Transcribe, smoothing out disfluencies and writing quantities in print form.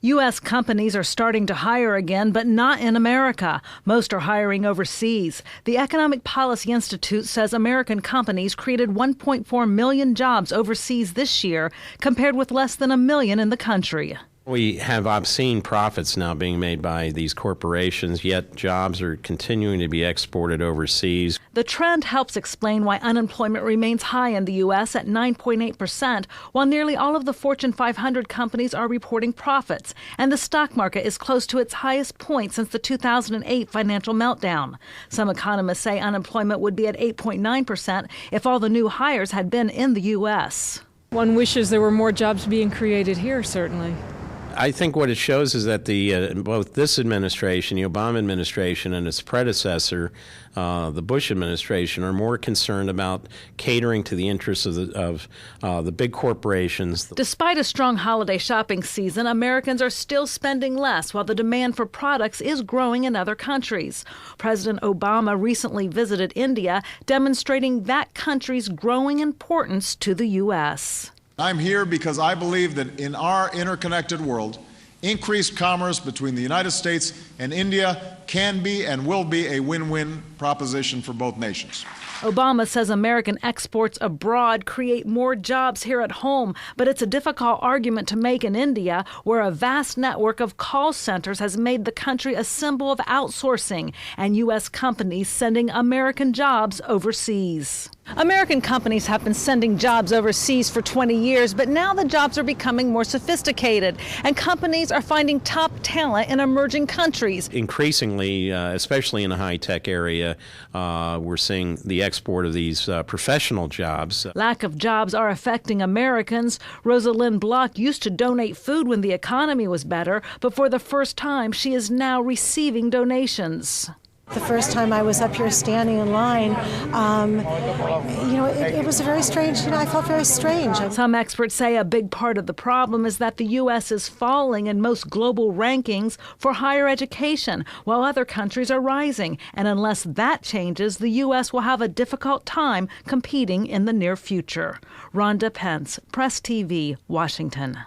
U.S. companies are starting to hire again, but not in America. Most are hiring overseas. The Economic Policy Institute says American companies created 1.4 million jobs overseas this year, compared with less than 1 million in the country. We have obscene profits now being made by these corporations, yet jobs are continuing to be exported overseas. The trend helps explain why unemployment remains high in the U.S. at 9.8%, while nearly all of the Fortune 500 companies are reporting profits, and the stock market is close to its highest point since the 2008 financial meltdown. Some economists say unemployment would be at 8.9% if all the new hires had been in the U.S. One wishes there were more jobs being created here, certainly. I think what it shows is that both this administration, the Obama administration, and its predecessor, the Bush administration, are more concerned about catering to the interests of the big corporations. Despite a strong holiday shopping season, Americans are still spending less, while the demand for products is growing in other countries. President Obama recently visited India, demonstrating that country's growing importance to the U.S. I'm here because I believe that in our interconnected world, increased commerce between the United States and India can be and will be a win-win proposition for both nations. Obama says American exports abroad create more jobs here at home, but it's a difficult argument to make in India, where a vast network of call centers has made the country a symbol of outsourcing and U.S. companies sending American jobs overseas. American companies have been sending jobs overseas for 20 years, but now the jobs are becoming more sophisticated, and companies are finding top talent in emerging countries. Increasingly, especially in the high-tech area, we're seeing the export of these professional jobs. Lack of jobs are affecting Americans. Rosalind Block used to donate food when the economy was better, but for the first time, she is now receiving donations. The first time I was up here standing in line, it was very strange. I felt very strange. Some experts say a big part of the problem is that the U.S. is falling in most global rankings for higher education, while other countries are rising. And unless that changes, the U.S. will have a difficult time competing in the near future. Rhonda Pence, Press TV, Washington.